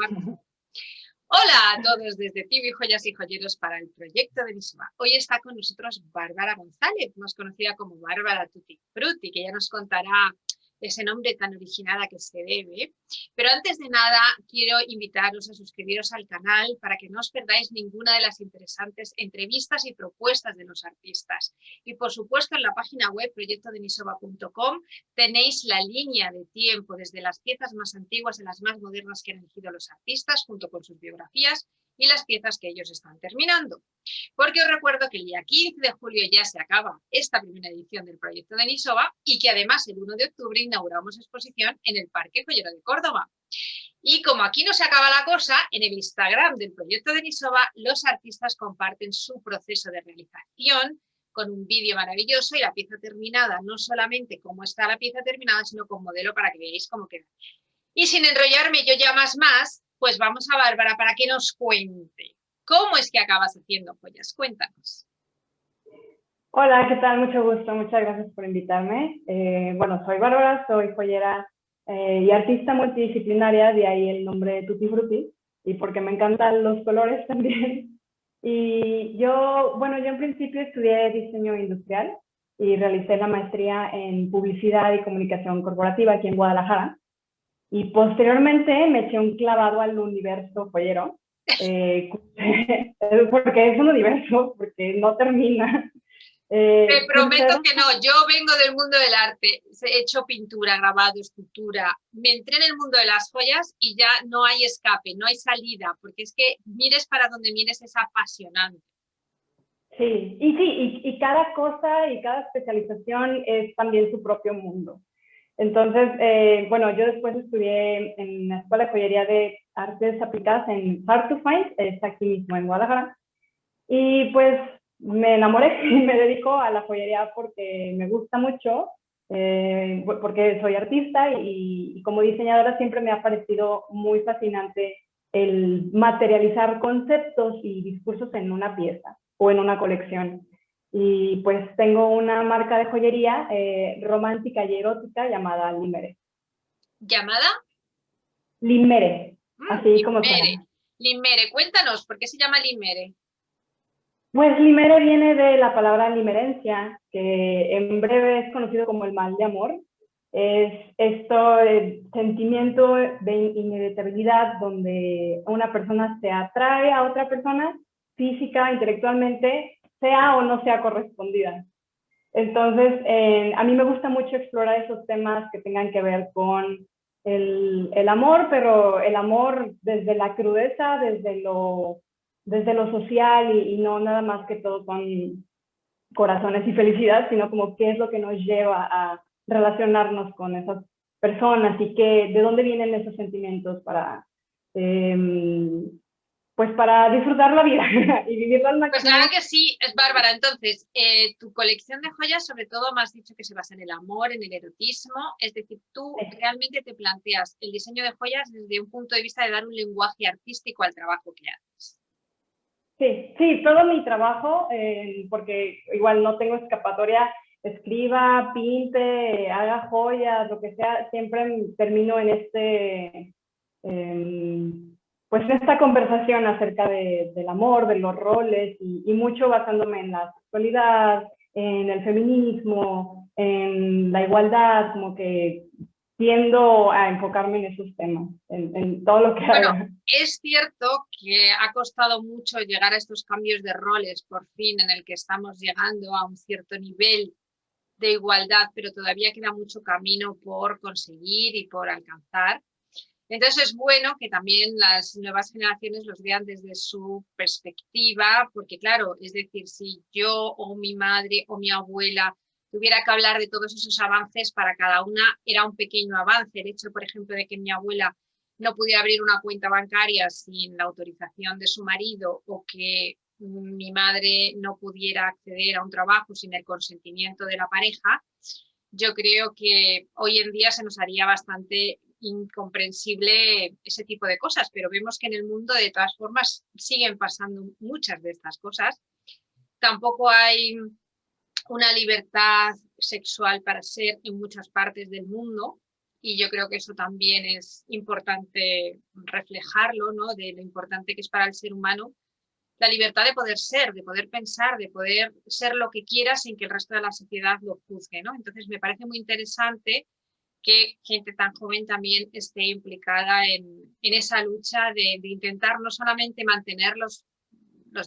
Marta. Hola a todos desde TV Joyas y Joyeros para el proyecto de Nisoma. Hoy está con nosotros Bárbara González, más conocida como Bárbara Tutti Frutti, que ya nos contará ese nombre tan original a que se debe. Pero antes de nada, quiero invitaros a suscribiros al canal para que no os perdáis ninguna de las interesantes entrevistas y propuestas de los artistas. Y por supuesto, en la página web proyectodenisoba.com tenéis la línea de tiempo desde las piezas más antiguas a las más modernas que han elegido los artistas, junto con sus biografías y las piezas que ellos están terminando. Porque os recuerdo que el día 15 de julio ya se acaba esta primera edición del proyecto de Nisova y que además el 1 de octubre inauguramos exposición en el Parque Joyero de Córdoba. Y como aquí no se acaba la cosa, en el Instagram del proyecto de Nisova los artistas comparten su proceso de realización con un vídeo maravilloso y la pieza terminada, no solamente cómo está la pieza terminada, sino con modelo para que veáis cómo queda. Y sin enrollarme yo ya más, pues vamos a Bárbara para que nos cuente. ¿Cómo es que acabas haciendo joyas? Cuéntanos. Hola, ¿qué tal? Mucho gusto, muchas gracias por invitarme. Bueno, soy Bárbara, soy joyera y artista multidisciplinaria, de ahí el nombre de Tutti Frutti, y porque me encantan los colores también. Y yo en principio estudié diseño industrial y realicé la maestría en publicidad y comunicación corporativa aquí en Guadalajara. Y posteriormente me eché un clavado al universo joyero, porque es un universo, porque no termina. Te prometo que no, yo vengo del mundo del arte, he hecho pintura, grabado, escultura, me entré en el mundo de las joyas y ya no hay escape, no hay salida, porque es que mires para donde mires es apasionante. Sí, y cada cosa y cada especialización es también su propio mundo. Entonces, yo después estudié en la Escuela de Joyería de Artes Aplicadas en Hard to Find, está aquí mismo en Guadalajara, y pues me enamoré y me dedico a la joyería porque me gusta mucho, porque soy artista y como diseñadora siempre me ha parecido muy fascinante el materializar conceptos y discursos en una pieza o en una colección. Y pues tengo una marca de joyería romántica y erótica llamada Limere. ¿Llamada? Limere, así como suena. Limere, cuéntanos, ¿por qué se llama Limere? Pues limere viene de la palabra limerencia, que en breve es conocido como el mal de amor. Es esto, el sentimiento de inevitabilidad donde una persona se atrae a otra persona física, intelectualmente, sea o no sea correspondida. Entonces, a mí me gusta mucho explorar esos temas que tengan que ver con el amor, pero el amor desde la crudeza, desde lo social y no nada más que todo con corazones y felicidad, sino como qué es lo que nos lleva a relacionarnos con esas personas y de dónde vienen esos sentimientos pues para disfrutar la vida y vivirla al máximo. Pues la verdad que sí, es Bárbara. Entonces, tu colección de joyas, sobre todo, me has dicho que se basa en el amor, en el erotismo. Es decir, tú realmente te planteas el diseño de joyas desde un punto de vista de dar un lenguaje artístico al trabajo que haces. Sí, todo mi trabajo, porque igual no tengo escapatoria, escriba, pinte, haga joyas, lo que sea, siempre termino en pues en esta conversación acerca del amor, de los roles y mucho basándome en la sexualidad, en el feminismo, en la igualdad, como que tiendo a enfocarme en esos temas, en todo lo que haga. Es cierto que ha costado mucho llegar a estos cambios de roles, por fin, en el que estamos llegando a un cierto nivel de igualdad, pero todavía queda mucho camino por conseguir y por alcanzar. Entonces es bueno que también las nuevas generaciones los vean desde su perspectiva, porque claro, es decir, si yo o mi madre o mi abuela tuviera que hablar de todos esos avances, para cada una era un pequeño avance. El hecho, por ejemplo, de que mi abuela no pudiera abrir una cuenta bancaria sin la autorización de su marido o que mi madre no pudiera acceder a un trabajo sin el consentimiento de la pareja, yo creo que hoy en día se nos haría bastante incomprensible ese tipo de cosas, pero vemos que en el mundo de todas formas siguen pasando muchas de estas cosas. Tampoco hay una libertad sexual para ser en muchas partes del mundo y yo creo que eso también es importante reflejarlo, ¿no? De lo importante que es para el ser humano la libertad de poder ser, de poder pensar, de poder ser lo que quiera sin que el resto de la sociedad lo juzgue, ¿no? Entonces me parece muy interesante que gente tan joven también esté implicada en esa lucha de intentar no solamente mantener los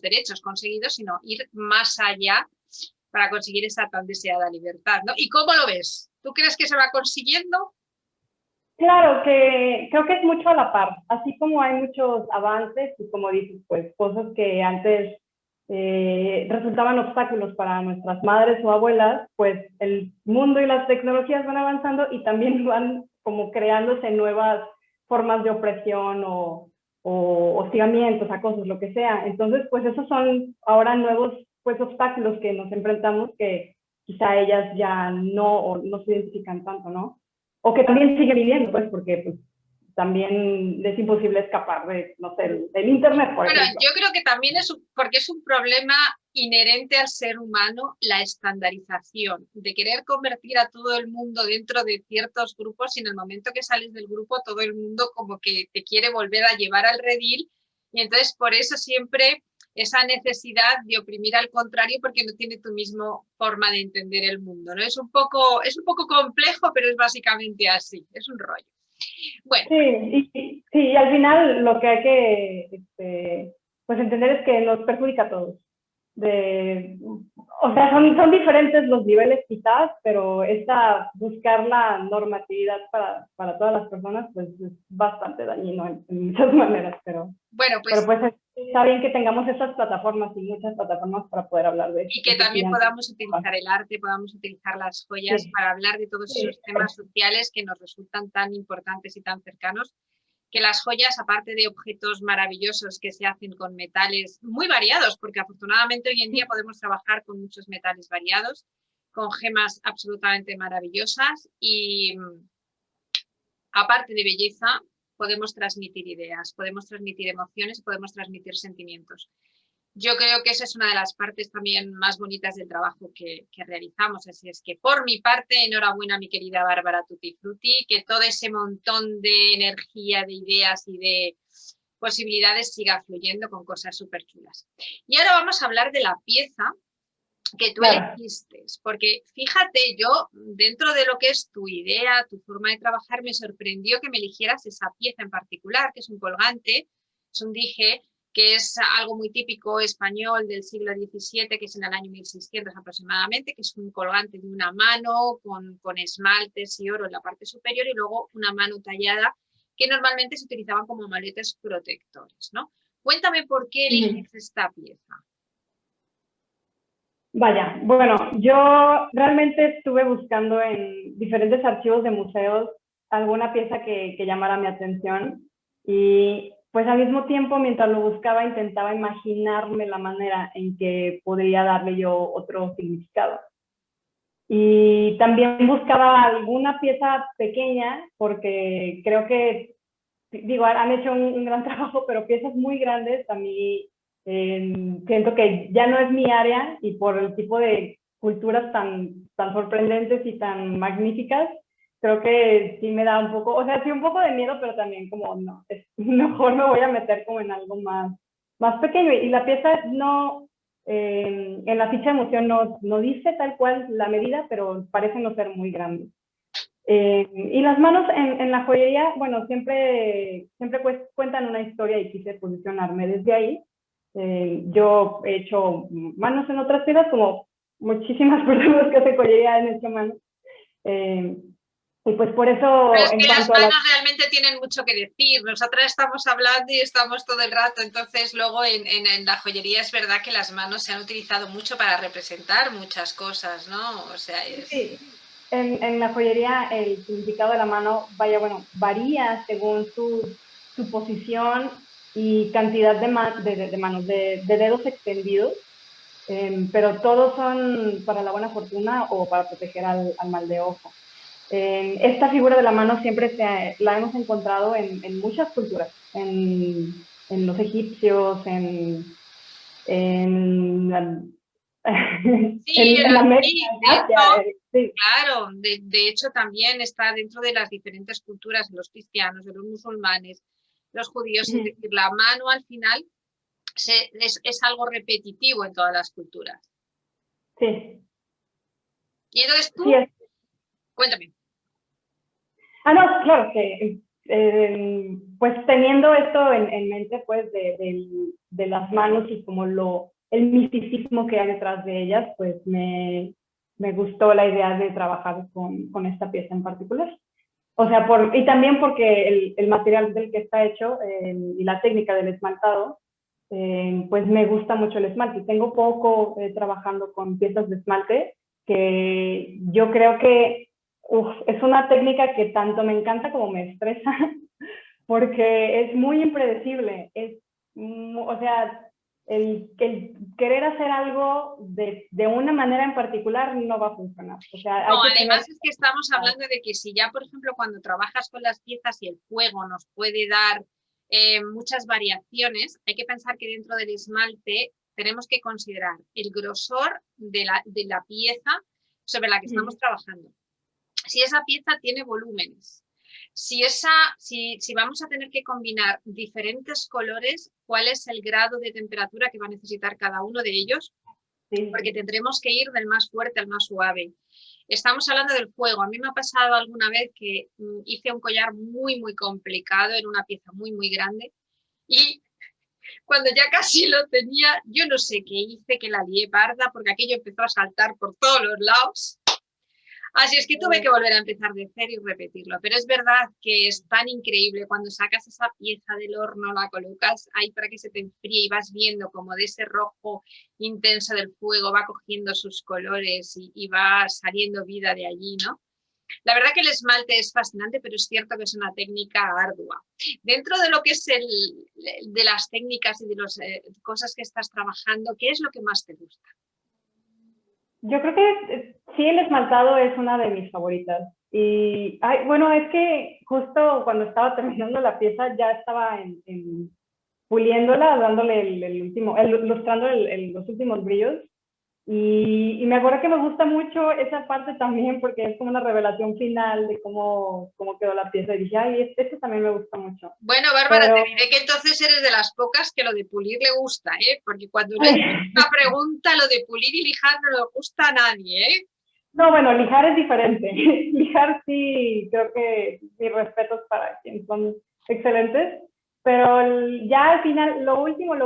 derechos conseguidos, sino ir más allá para conseguir esa tan deseada libertad, ¿no? ¿Y cómo lo ves? ¿Tú crees que se va consiguiendo? Claro, que creo que es mucho a la par, así como hay muchos avances y como dices, pues cosas que antes resultaban obstáculos para nuestras madres o abuelas, pues el mundo y las tecnologías van avanzando y también van como creándose nuevas formas de opresión o hostigamientos, acosos, lo que sea. Entonces, pues esos son ahora nuevos pues obstáculos que nos enfrentamos que quizá ellas ya no se identifican tanto, ¿no? O que también sigue viviendo, pues, porque pues, también es imposible escapar de, no sé, del Internet, por Bueno, ejemplo. yo creo que también porque es un problema inherente al ser humano la estandarización, de querer convertir a todo el mundo dentro de ciertos grupos y en el momento que sales del grupo todo el mundo como que te quiere volver a llevar al redil y entonces por eso siempre esa necesidad de oprimir al contrario porque no tiene tu misma forma de entender el mundo, ¿no? Es un poco complejo, pero es básicamente así, es un rollo. Bueno. Sí, y al final lo que hay que pues entender es que nos perjudica a todos. O sea, son diferentes los niveles quizás, pero buscar la normatividad para todas las personas pues es bastante dañino en muchas maneras, bueno, pero pues está bien que tengamos estas plataformas y muchas plataformas para poder hablar de y esto. que también podamos utilizar el arte, podamos utilizar las joyas Sí, para hablar de todos esos temas sociales que nos resultan tan importantes y tan cercanos, que las joyas, aparte de objetos maravillosos que se hacen con metales muy variados, porque afortunadamente hoy en día podemos trabajar con muchos metales variados, con gemas absolutamente maravillosas y aparte de belleza, podemos transmitir ideas, podemos transmitir emociones, podemos transmitir sentimientos. Yo creo que esa es una de las partes también más bonitas del trabajo que realizamos. Así es que por mi parte, enhorabuena mi querida Bárbara Tutti Frutti, que todo ese montón de energía, de ideas y de posibilidades siga fluyendo con cosas súper chulas. Y ahora vamos a hablar de la pieza que tú elegiste, porque fíjate, yo dentro de lo que es tu idea, tu forma de trabajar, me sorprendió que me eligieras esa pieza en particular, que es un colgante, es un dije, que es algo muy típico español del siglo XVII, que es en el año 1600 aproximadamente, que es un colgante de una mano con esmaltes y oro en la parte superior y luego una mano tallada que normalmente se utilizaban como amuletos protectores, ¿no? Cuéntame por qué eliges esta pieza. Vaya, bueno, yo realmente estuve buscando en diferentes archivos de museos alguna pieza que llamara mi atención y pues al mismo tiempo mientras lo buscaba intentaba imaginarme la manera en que podría darle yo otro significado. Y también buscaba alguna pieza pequeña porque creo que, digo, han hecho un gran trabajo, pero piezas muy grandes a mí siento que ya no es mi área y por el tipo de culturas tan sorprendentes y tan magníficas, creo que sí me da un poco, o sea, sí un poco de miedo, pero también como, no, mejor me voy a meter como en algo más pequeño. Y la pieza no, en la ficha de museo no dice tal cual la medida, pero parece no ser muy grande. Y las manos en la joyería, bueno, siempre pues, cuentan una historia y quise posicionarme desde ahí. Yo he hecho manos en otras piezas, como muchísimas personas que hacen joyería han hecho manos. Y pues por eso, pero es que las manos realmente tienen mucho que decir. Nosotras estamos hablando y estamos todo el rato, entonces luego en la joyería es verdad que las manos se han utilizado mucho para representar muchas cosas, ¿no? O sea, es... Sí, en la joyería el significado de la mano, vaya, bueno, varía según su posición y cantidad de manos, de dedos extendidos, pero todos son para la buena fortuna o para proteger al mal de ojo. Esta figura de la mano siempre la hemos encontrado en muchas culturas, en los egipcios, en Sí, en América, sí, en Asia, sí. claro, de hecho también está dentro de las diferentes culturas, de los cristianos, de los musulmanes, los judíos, es decir, la mano al final es algo repetitivo en todas las culturas. Sí, Y entonces sí, tú, cuéntame. no, claro que pues teniendo esto en mente, pues de las manos y como el misticismo que hay detrás de ellas, pues me gustó la idea de trabajar con esta pieza en particular. O sea, y también porque el material del que está hecho y la técnica del esmaltado, pues me gusta mucho el esmalte. Tengo poco trabajando con piezas de esmalte, que yo creo que es una técnica que tanto me encanta como me estresa, porque es muy impredecible. O sea, el querer hacer algo de una manera en particular no va a funcionar. O sea, No, hay que tener... además es que estamos hablando de que si ya, por ejemplo, cuando trabajas con las piezas y el fuego nos puede dar muchas variaciones, hay que pensar que dentro del esmalte tenemos que considerar el grosor de la pieza sobre la que estamos trabajando. Si esa pieza tiene volúmenes, si vamos a tener que combinar diferentes colores, cuál es el grado de temperatura que va a necesitar cada uno de ellos, porque tendremos que ir del más fuerte al más suave. Estamos hablando del fuego. A mí me ha pasado alguna vez que hice un collar muy, muy complicado en una pieza muy, muy grande y cuando ya casi lo tenía, yo no sé qué hice, que la lié parda porque aquello empezó a saltar por todos los lados. Así es que tuve que volver a empezar de cero y repetirlo. Pero es verdad que es tan increíble cuando sacas esa pieza del horno, la colocas ahí para que se te enfríe y vas viendo como de ese rojo intenso del fuego va cogiendo sus colores y va saliendo vida de allí, ¿no? La verdad que el esmalte es fascinante, pero es cierto que es una técnica ardua. Dentro de lo que es de las técnicas y de las cosas que estás trabajando, ¿qué es lo que más te gusta? Yo creo que sí, el esmaltado es una de mis favoritas. Y bueno, es que justo cuando estaba terminando la pieza ya estaba puliéndola, dándole el último, ilustrando los últimos brillos. Y me acuerdo que me gusta mucho esa parte también porque es como una revelación final de cómo quedó la pieza. Y dije, ay, esto también me gusta mucho. Bueno, Bárbara, te diré que entonces eres de las pocas que lo de pulir le gusta, ¿eh? Porque cuando le haces una pregunta, lo de pulir y lijar no le gusta a nadie, ¿eh? No, bueno, lijar es diferente. Lijar sí, creo que mis respetos para quienes son excelentes, pero ya al final, lo último,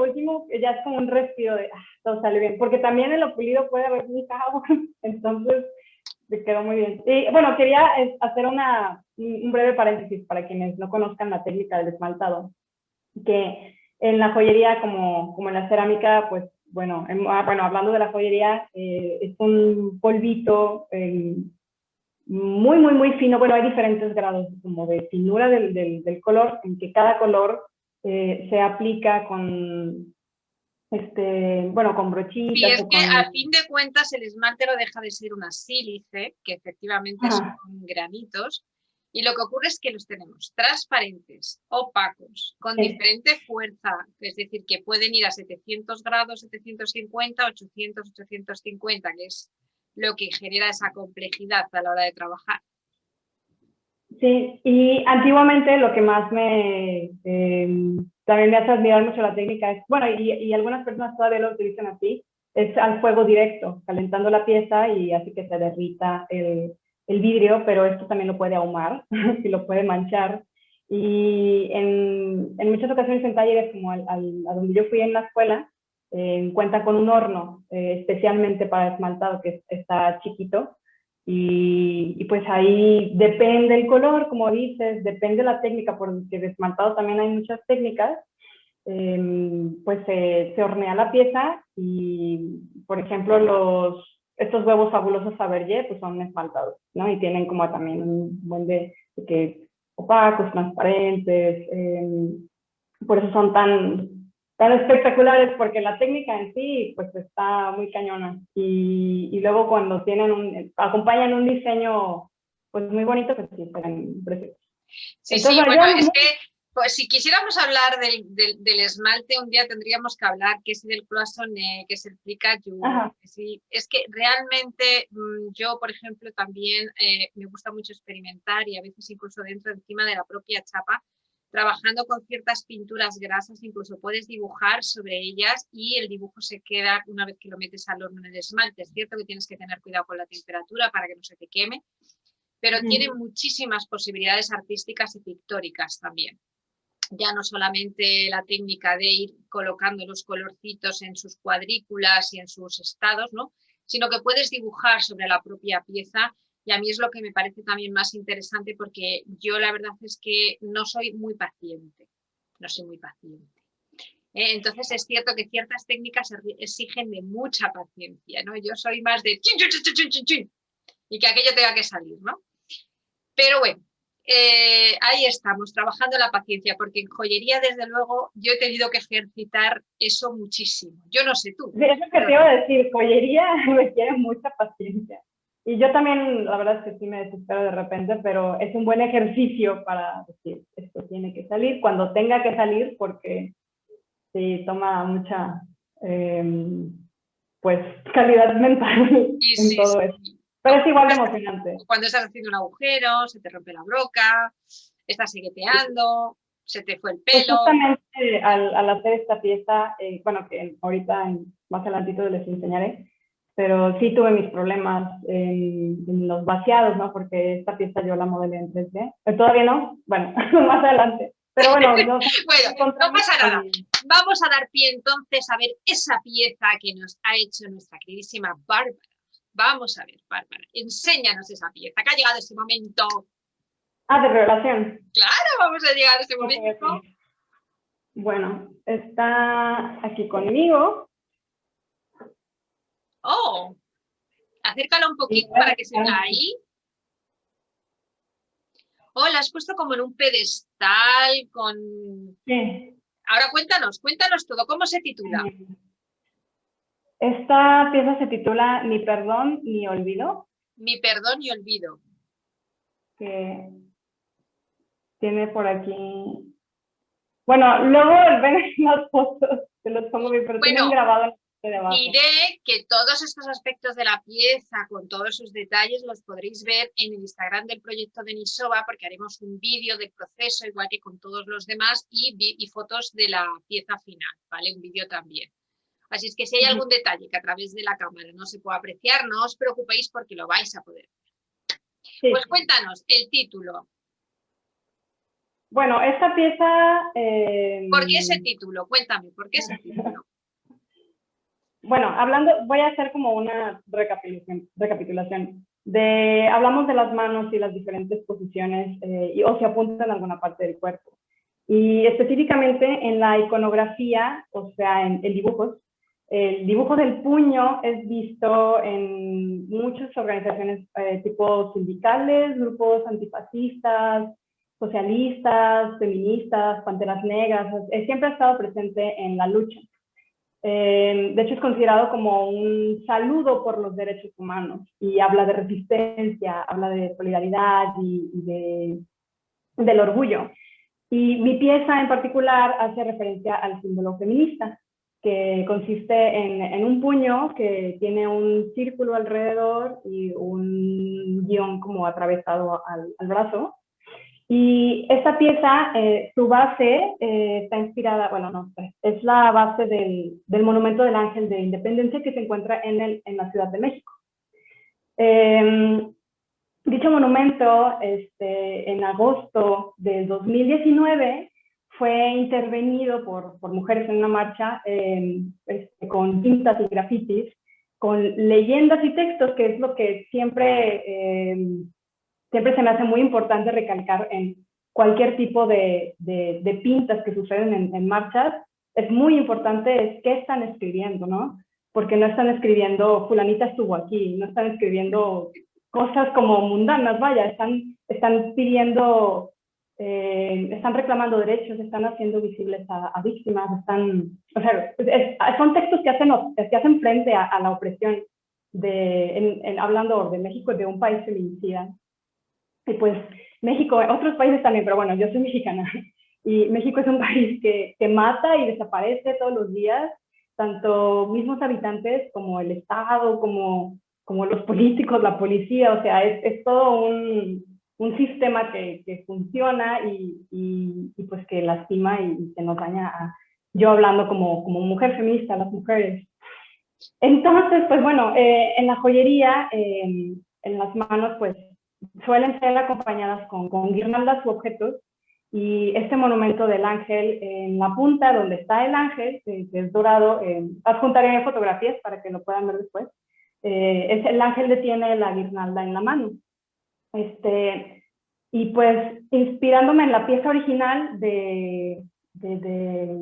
ya es como un respiro de, todo sale bien, porque también en lo pulido puede haber lijado, entonces me quedó muy bien. Y bueno, quería hacer un breve paréntesis para quienes no conozcan la técnica del esmaltado, que en la joyería como en la cerámica, pues bueno, bueno, hablando de la joyería, es un polvito muy, muy, muy fino. Bueno, hay diferentes grados como de finura del color, en que cada color se aplica bueno, con Sí, brochitas es o que con... a fin de cuentas el esmalte no deja de ser una sílice, que efectivamente son granitos, y lo que ocurre es que los tenemos transparentes, opacos, con diferente fuerza, es decir, que pueden ir a 700 grados, 750, 800, 850, que es lo que genera esa complejidad a la hora de trabajar. Sí, y antiguamente lo que más también me hace admirar mucho la técnica es, bueno, y algunas personas todavía lo utilizan así, es al fuego directo, calentando la pieza y hace que se derrita el vidrio, pero esto también lo puede ahumar y lo puede manchar. Y en muchas ocasiones en talleres como a donde yo fui en la escuela, cuentan con un horno especialmente para esmaltado que está chiquito. Y pues ahí depende el color, como dices, depende la técnica, porque de esmaltado también hay muchas técnicas. Pues se hornea la pieza y, por ejemplo, estos huevos fabulosos Fabergé pues son esmaltados, ¿no? Y tienen como también un buen de que opacos, transparentes, por eso son tan espectaculares, porque la técnica en sí pues está muy cañona y luego cuando acompañan un diseño pues muy bonito, pues sí, serán preciosos. Sí, Entonces, sí, bueno, bueno, es que Pues si quisiéramos hablar del esmalte, un día tendríamos que hablar que es del cloisonné, que es el plicayou. Sí, es que realmente yo, por ejemplo, también me gusta mucho experimentar y a veces incluso encima de la propia chapa, trabajando con ciertas pinturas grasas, incluso puedes dibujar sobre ellas y el dibujo se queda una vez que lo metes al horno en el esmalte. Es cierto que tienes que tener cuidado con la temperatura para que no se te queme, pero tiene muchísimas posibilidades artísticas y pictóricas también. Ya no solamente la técnica de ir colocando los colorcitos en sus cuadrículas y en sus estados, ¿no? Sino que puedes dibujar sobre la propia pieza, y a mí es lo que me parece también más interesante, porque yo la verdad es que no soy muy paciente, entonces es cierto que ciertas técnicas exigen de mucha paciencia, ¿no? Yo soy más de chin, chin, chin, chin, chin, chin, y que aquello tenga que salir, ¿no? Pero bueno, ahí estamos, trabajando la paciencia, porque en joyería, desde luego, yo he tenido que ejercitar eso muchísimo. Yo no sé tú. Sí, eso que te iba a decir, joyería requiere mucha paciencia. Y yo también, la verdad es que sí me desespero de repente, pero es un buen ejercicio para decir, esto tiene que salir cuando tenga que salir, porque sí toma mucha, pues, calidad mental en todo eso. Pero es igual de emocionante. Cuando estás haciendo un agujero, se te rompe la broca, estás segueteando, se te fue el pelo. Pues justamente al hacer esta pieza, bueno, que ahorita más adelantito les enseñaré, pero sí tuve mis problemas en los vaciados, ¿no? Porque esta pieza yo la modelé en 3D. Todavía no, bueno, más adelante. Pero bueno, bueno, no pasa nada. Vamos a dar pie entonces a ver esa pieza que nos ha hecho nuestra queridísima Bárbara. Vamos a ver, Bárbara, enséñanos esa pieza, que ha llegado ese momento. Ah, de revelación. Claro, vamos a llegar a ese momento. Okay. Bueno, está aquí conmigo. Oh, acércalo un poquito para que se vea ahí. Oh, la has puesto como en un pedestal con... Sí. Ahora cuéntanos todo. ¿Cómo se titula? Esta pieza se titula Ni perdón ni olvido. Ni perdón ni olvido. Que tiene por aquí... Bueno, luego ven las fotos, te los pongo bien, pero tienen grabado de abajo. Diré que todos estos aspectos de la pieza, con todos sus detalles, los podréis ver en el Instagram del proyecto de Nisova, porque haremos un vídeo del proceso, igual que con todos los demás, y fotos de la pieza final, ¿vale? Un vídeo también. Así es que si hay algún detalle que a través de la cámara no se pueda apreciar, no os preocupéis porque lo vais a poder ver. Sí. Pues cuéntanos el título. Bueno, esta pieza... ¿Por qué ese título? Cuéntame, ¿por qué ese título? Bueno, voy a hacer como una recapitulación. Hablamos de las manos y las diferentes posiciones, o se apuntan en alguna parte del cuerpo. Y específicamente en la iconografía, o sea, en dibujos, el dibujo del puño es visto en muchas organizaciones tipo sindicales, grupos antifascistas, socialistas, feministas, panteras negras, siempre ha estado presente en la lucha. De hecho, es considerado como un saludo por los derechos humanos y habla de resistencia, habla de solidaridad y del orgullo. Y mi pieza en particular hace referencia al símbolo feminista, que consiste en un puño que tiene un círculo alrededor y un guión como atravesado al brazo. Y esta pieza, su base está inspirada, bueno, no, es la base del Monumento del Ángel de Independencia que se encuentra en la Ciudad de México. Dicho monumento, en agosto del 2019, fue intervenido por mujeres en una marcha con pintas y grafitis, con leyendas y textos, que es lo que siempre se me hace muy importante recalcar en cualquier tipo de pintas que suceden en marchas. Es muy importante qué están escribiendo, ¿no? Porque no están escribiendo fulanita estuvo aquí, no están escribiendo cosas como mundanas, vaya, están pidiendo, están reclamando derechos, están haciendo visibles a víctimas, o sea, son textos que hacen frente a la opresión, hablando de México, de un país feminicida. Y pues México, otros países también, pero bueno, yo soy mexicana. Y México es un país que mata y desaparece todos los días, tanto mismos habitantes como el Estado, como los políticos, la policía, o sea, es todo un sistema que funciona y pues que lastima y que nos daña a, yo hablando como mujer feminista, a las mujeres. Entonces, pues bueno, en la joyería, en las manos, pues suelen ser acompañadas con guirnaldas u objetos, y este monumento del ángel en la punta donde está el ángel, que es dorado, adjuntaré fotografías para que lo puedan ver después, el ángel detiene la guirnalda en la mano. Y pues inspirándome en la pieza original de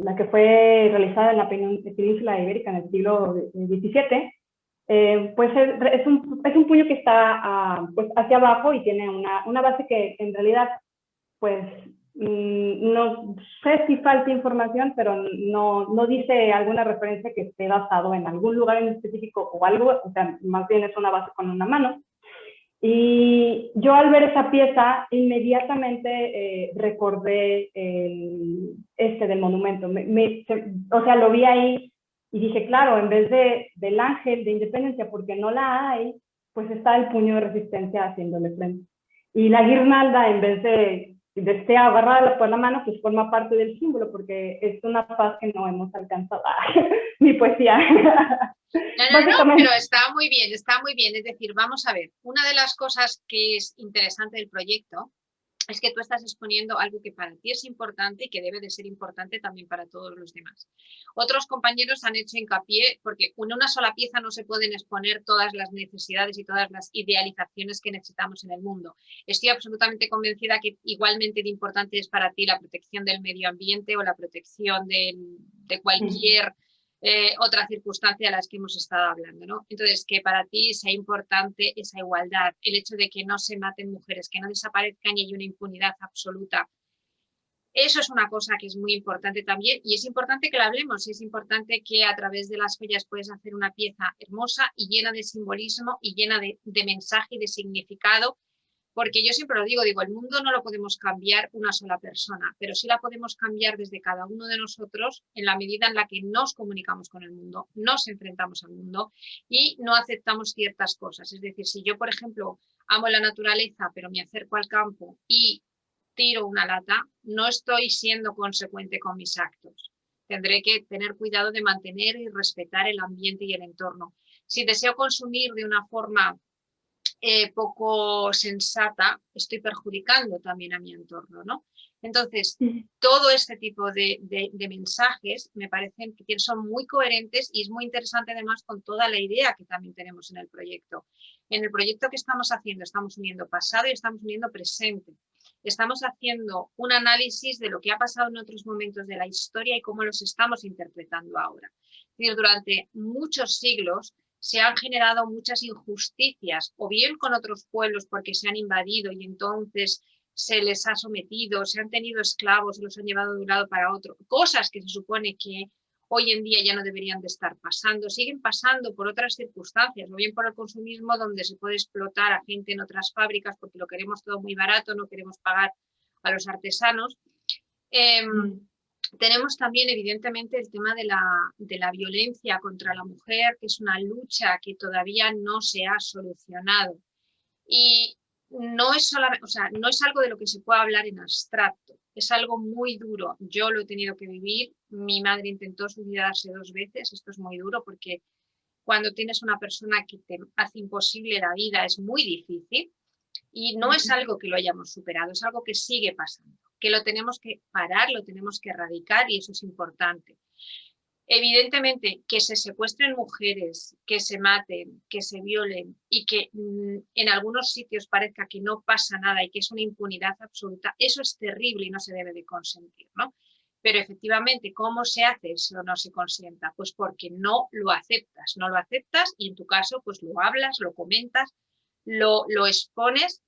la que fue realizada en la península ibérica en el siglo XVII, pues es un puño que está pues hacia abajo y tiene una base que en realidad, pues no sé si falta información, pero no dice alguna referencia que esté basado en algún lugar en específico o algo, o sea, más bien es una base con una mano. Y yo al ver esa pieza, inmediatamente recordé del monumento. O sea, lo vi ahí y dije, claro, en vez del ángel de independencia, porque no la hay, pues está el puño de resistencia haciéndole frente. Y la guirnalda, en vez de estar agarrada por la mano, pues forma parte del símbolo, porque es una paz que no hemos alcanzado. Mi poesía. No, pero está muy bien, está muy bien. Es decir, vamos a ver, una de las cosas que es interesante del proyecto es que tú estás exponiendo algo que para ti es importante y que debe de ser importante también para todos los demás. Otros compañeros han hecho hincapié, porque en una sola pieza no se pueden exponer todas las necesidades y todas las idealizaciones que necesitamos en el mundo. Estoy absolutamente convencida que igualmente de importante es para ti la protección del medio ambiente o la protección de cualquier otra circunstancia de las que hemos estado hablando, ¿no? Entonces, que para ti sea importante esa igualdad, el hecho de que no se maten mujeres, que no desaparezcan y hay una impunidad absoluta. Eso es una cosa que es muy importante también, y es importante que la hablemos, y es importante que a través de las joyas puedes hacer una pieza hermosa y llena de simbolismo y llena de mensaje y de significado. Porque yo siempre lo digo, el mundo no lo podemos cambiar una sola persona, pero sí la podemos cambiar desde cada uno de nosotros en la medida en la que nos comunicamos con el mundo, nos enfrentamos al mundo y no aceptamos ciertas cosas. Es decir, si yo, por ejemplo, amo la naturaleza, pero me acerco al campo y tiro una lata, no estoy siendo consecuente con mis actos. Tendré que tener cuidado de mantener y respetar el ambiente y el entorno. Si deseo consumir de una forma poco sensata, estoy perjudicando también a mi entorno, ¿no? Entonces, todo este tipo de mensajes me parecen que son muy coherentes y es muy interesante además con toda la idea que también tenemos en el proyecto. En el proyecto que estamos haciendo, estamos uniendo pasado y estamos uniendo presente. Estamos haciendo un análisis de lo que ha pasado en otros momentos de la historia y cómo los estamos interpretando ahora. Es decir, durante muchos siglos se han generado muchas injusticias, o bien con otros pueblos porque se han invadido y entonces se les ha sometido, se han tenido esclavos, se los han llevado de un lado para otro, cosas que se supone que hoy en día ya no deberían de estar pasando, siguen pasando por otras circunstancias, o bien por el consumismo donde se puede explotar a gente en otras fábricas porque lo queremos todo muy barato, no queremos pagar a los artesanos. Tenemos también, evidentemente, el tema de la violencia contra la mujer, que es una lucha que todavía no se ha solucionado. Y no es, no es algo de lo que se pueda hablar en abstracto, es algo muy duro. Yo lo he tenido que vivir, mi madre intentó suicidarse 2 veces, esto es muy duro porque cuando tienes una persona que te hace imposible la vida es muy difícil. Y no es algo que lo hayamos superado, es algo que sigue pasando, que lo tenemos que parar, lo tenemos que erradicar y eso es importante. Evidentemente, que se secuestren mujeres, que se maten, que se violen y que en algunos sitios parezca que no pasa nada y que es una impunidad absoluta, eso es terrible y no se debe de consentir, ¿no? Pero efectivamente, ¿cómo se hace eso no se consienta? Pues porque no lo aceptas y en tu caso pues lo hablas, lo comentas, lo expones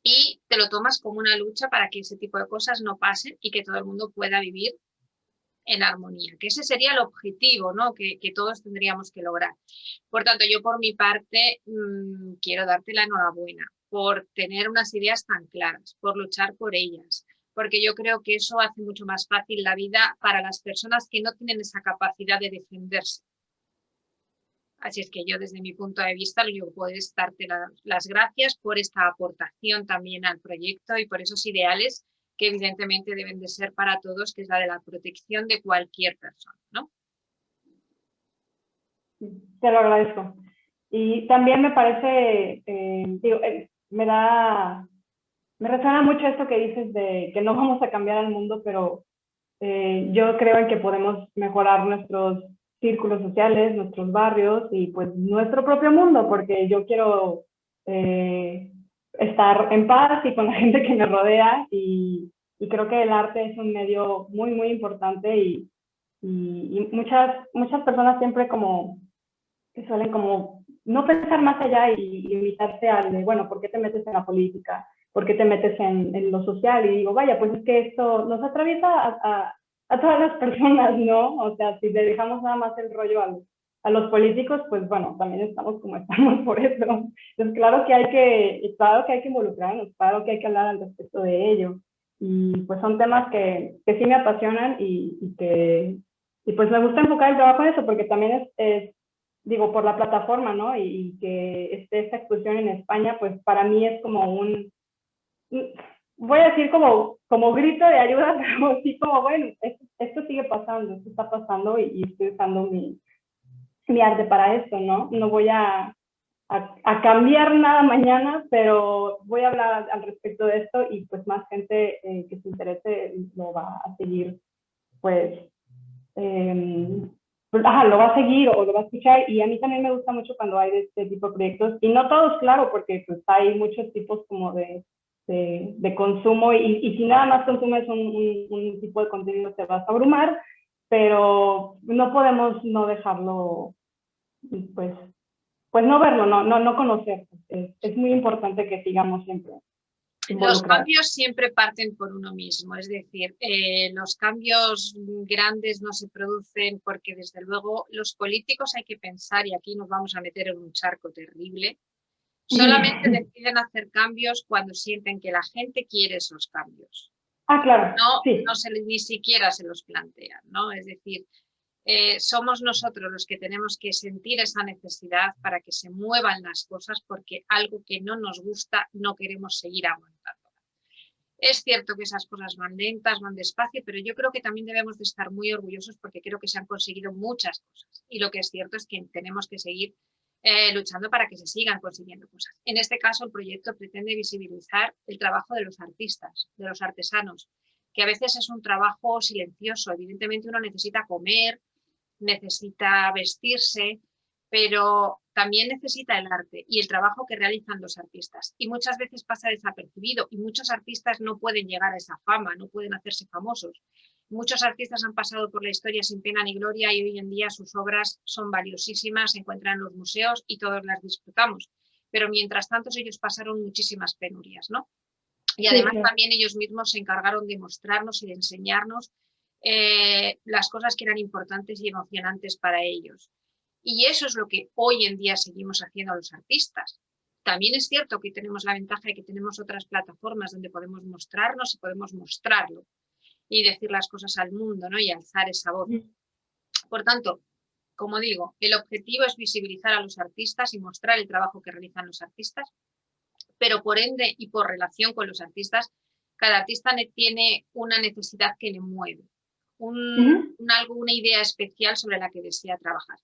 y te lo tomas como una lucha para que ese tipo de cosas no pasen y que todo el mundo pueda vivir en armonía, que ese sería el objetivo, ¿no? que todos tendríamos que lograr. Por tanto, yo por mi parte quiero darte la enhorabuena por tener unas ideas tan claras, por luchar por ellas, porque yo creo que eso hace mucho más fácil la vida para las personas que no tienen esa capacidad de defenderse. Así es que yo, desde mi punto de vista, yo puedo darte las gracias por esta aportación también al proyecto y por esos ideales que evidentemente deben de ser para todos, que es la de la protección de cualquier persona, ¿no? Te lo agradezco. Y también me parece, me resuena mucho esto que dices de que no vamos a cambiar al mundo, pero yo creo en que podemos mejorar nuestros círculos sociales, nuestros barrios y pues nuestro propio mundo, porque yo quiero estar en paz y con la gente que me rodea y creo que el arte es un medio muy, muy importante y muchas personas siempre como que suelen como no pensar más allá y limitarse al de, bueno, ¿por qué te metes en la política? ¿Por qué te metes en lo social? Y digo, vaya, pues es que esto nos atraviesa a todas las personas, ¿no? O sea, si le dejamos nada más el rollo a los políticos, pues bueno, también estamos como estamos por eso. Entonces, claro que hay que involucrarnos, claro que hay que hablar al respecto de ello. Y pues son temas que sí me apasionan y pues me gusta enfocar el trabajo en eso, porque también digo, por la plataforma, ¿no? Y que esté esta exposición en España, pues para mí es como voy a decir como grito de ayuda, pero sí como, bueno, esto sigue pasando, esto está pasando y estoy usando mi arte para esto, ¿no? No voy a cambiar nada mañana, pero voy a hablar al respecto de esto y pues más gente que se interese lo va a seguir, pues, lo va a seguir o lo va a escuchar y a mí también me gusta mucho cuando hay de este tipo de proyectos y no todos, claro, porque pues hay muchos tipos como de consumo y si nada más consumes un tipo de contenido te vas a abrumar, pero no podemos no dejarlo, pues, pues no verlo, no conocerlo. Es muy importante que sigamos siempre Los involucrados. cambios siempre parten por uno mismo, es decir, los cambios grandes no se producen porque desde luego los políticos hay que pensar, y aquí nos vamos a meter en un charco terrible, solamente deciden hacer cambios cuando sienten que la gente quiere esos cambios. Ah, claro, No sí. ni siquiera se los plantean, ¿no? Es decir, somos nosotros los que tenemos que sentir esa necesidad para que se muevan las cosas, porque algo que no nos gusta no queremos seguir aguantando. Es cierto que esas cosas van lentas, van despacio, pero yo creo que también debemos de estar muy orgullosos porque creo que se han conseguido muchas cosas. Y lo que es cierto es que tenemos que seguir luchando para que se sigan consiguiendo cosas. En este caso, el proyecto pretende visibilizar el trabajo de los artistas, de los artesanos, que a veces es un trabajo silencioso. Evidentemente uno necesita comer, necesita vestirse, pero también necesita el arte y el trabajo que realizan los artistas. Y muchas veces pasa desapercibido y muchos artistas no pueden llegar a esa fama, no pueden hacerse famosos. Muchos artistas han pasado por la historia sin pena ni gloria y hoy en día sus obras son valiosísimas, se encuentran en los museos y todos las disfrutamos. Pero mientras tanto ellos pasaron muchísimas penurias, ¿no? Y además Sí, también ellos mismos se encargaron de mostrarnos y de enseñarnos las cosas que eran importantes y emocionantes para ellos. Y eso es lo que hoy en día seguimos haciendo los artistas. También es cierto que tenemos la ventaja de que tenemos otras plataformas donde podemos mostrarnos y podemos mostrarlo y decir las cosas al mundo, ¿no? Y alzar esa voz. Por tanto, como digo, el objetivo es visibilizar a los artistas y mostrar el trabajo que realizan los artistas, pero por ende y por relación con los artistas, cada artista tiene una necesidad que le mueve, una idea especial sobre la que desea trabajar,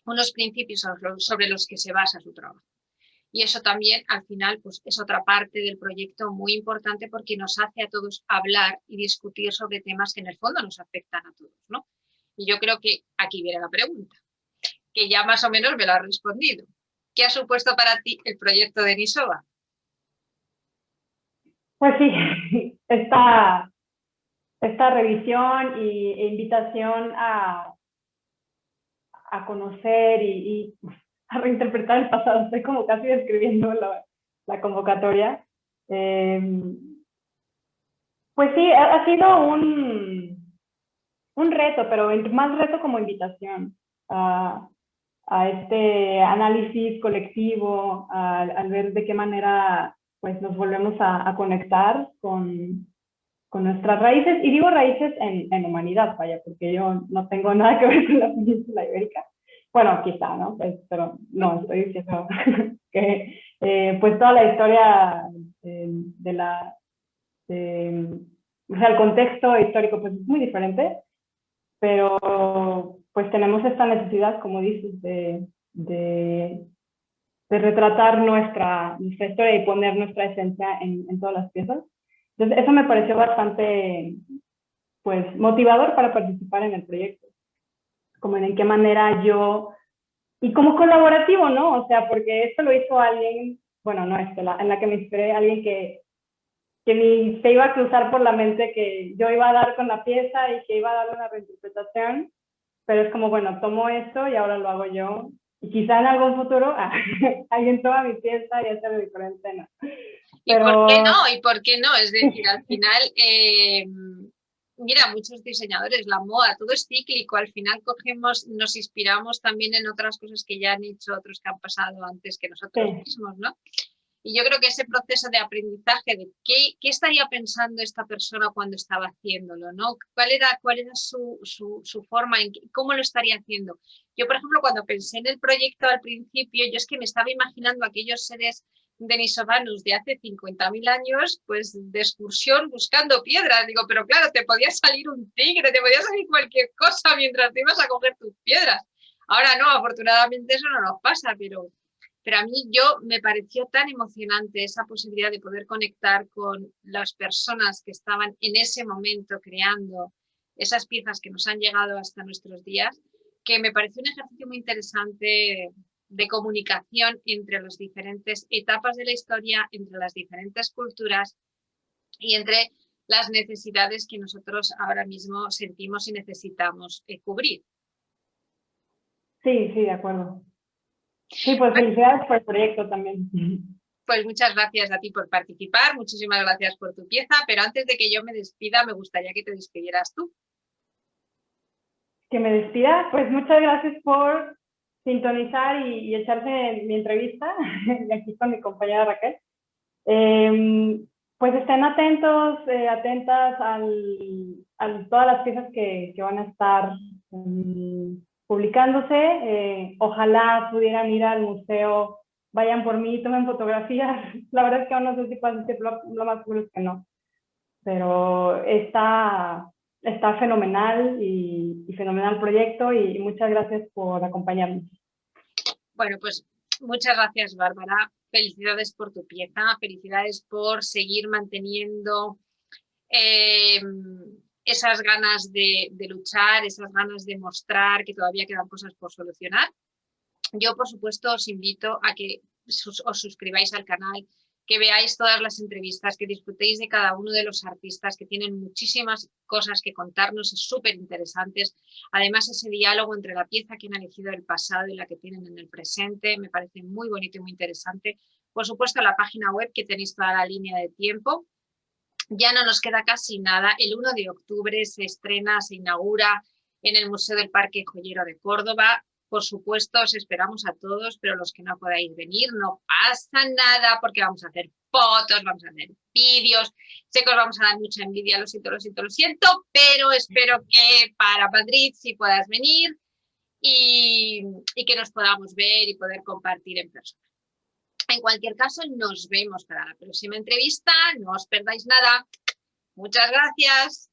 unos principios sobre los que se basa su trabajo. Y eso también, al final, pues es otra parte del proyecto muy importante porque nos hace a todos hablar y discutir sobre temas que en el fondo nos afectan a todos, ¿no? Y yo creo que aquí viene la pregunta, que ya más o menos me lo has respondido. ¿Qué ha supuesto para ti el proyecto de Nisova? Pues sí, esta revisión e invitación a conocer y a reinterpretar el pasado. Estoy como casi describiendo la convocatoria. Pues sí, ha sido un reto, pero más reto como invitación a este análisis colectivo, al ver de qué manera pues, nos volvemos a conectar nuestras raíces, y digo raíces en humanidad, vaya, porque yo no tengo nada que ver con la península ibérica. Bueno, quizá, ¿no? Pero no, estoy diciendo que pues toda la historia de la, o sea, el contexto histórico pues es muy diferente, pero pues tenemos esta necesidad, como dices, de retratar nuestra historia y poner nuestra esencia en todas las piezas. Entonces, eso me pareció bastante, pues, motivador para participar en el proyecto. Como en qué manera yo, y como colaborativo, ¿no? O sea, porque esto lo hizo alguien, bueno, no esto, en la que me inspiré, alguien que ni se iba a cruzar por la mente que yo iba a dar con la pieza y que iba a dar una reinterpretación, pero es como, bueno, tomo esto y ahora lo hago yo. Y quizá en algún futuro alguien toma mi pieza y hace algo diferente, ¿no? ¿Y por qué Pero no? ¿Y por qué no? Es decir, al final, mira, muchos diseñadores, la moda, todo es cíclico. Al final cogemos, nos inspiramos también en otras cosas que ya han hecho otros que han pasado antes que nosotros sí, mismos, ¿no? Y yo creo que ese proceso de aprendizaje de qué estaría pensando esta persona cuando estaba haciéndolo, ¿no? ¿Cuál era su forma, cómo lo estaría haciendo? Yo, por ejemplo, cuando pensé en el proyecto al principio, yo es que me estaba imaginando aquellos seres denisovanos de hace 50.000 años, pues de excursión buscando piedras. Digo, pero claro, te podía salir un tigre, te podía salir cualquier cosa mientras te ibas a coger tus piedras. Ahora no, afortunadamente eso no nos pasa, pero a mí me pareció tan emocionante esa posibilidad de poder conectar con las personas que estaban en ese momento creando esas piezas que nos han llegado hasta nuestros días, que me pareció un ejercicio muy interesante de comunicación entre las diferentes etapas de la historia, entre las diferentes culturas y entre las necesidades que nosotros ahora mismo sentimos y necesitamos cubrir. sí, de acuerdo. Sí, pues felicidades por el proyecto también. Pues muchas gracias a ti por participar, muchísimas gracias por tu pieza, pero antes de que yo me despida, me gustaría que te despidieras tú. Que me despida, pues muchas gracias por sintonizar y echarse en mi entrevista aquí con mi compañera Raquel. Pues estén atentos, atentas a todas las piezas que van a estar publicándose. Ojalá pudieran ir al museo, vayan por mí, tomen fotografías. La verdad es que aún no sé si pasa, lo más seguro es que no. Pero está fenomenal y fenomenal proyecto y muchas gracias por acompañarnos. Bueno, pues muchas gracias, Bárbara. Felicidades por tu pieza, felicidades por seguir manteniendo esas ganas de luchar, esas ganas de mostrar que todavía quedan cosas por solucionar. Yo, por supuesto, os invito a que os suscribáis al canal, que veáis todas las entrevistas, que disfrutéis de cada uno de los artistas que tienen muchísimas cosas que contarnos, súper interesantes. Además, ese diálogo entre la pieza que han elegido del pasado y la que tienen en el presente me parece muy bonito y muy interesante. Por supuesto, la página web, que tenéis toda la línea de tiempo. Ya no nos queda casi nada. El 1 de octubre se estrena, se inaugura en el Museo del Parque Joyero de Córdoba. Por supuesto, os esperamos a todos, pero los que no podáis venir, no pasa nada, porque vamos a hacer fotos, vamos a hacer vídeos. Sé que os vamos a dar mucha envidia, lo siento, pero espero que para Madrid sí puedas venir y que nos podamos ver y poder compartir en persona. En cualquier caso, nos vemos para la próxima entrevista. No os perdáis nada. Muchas gracias.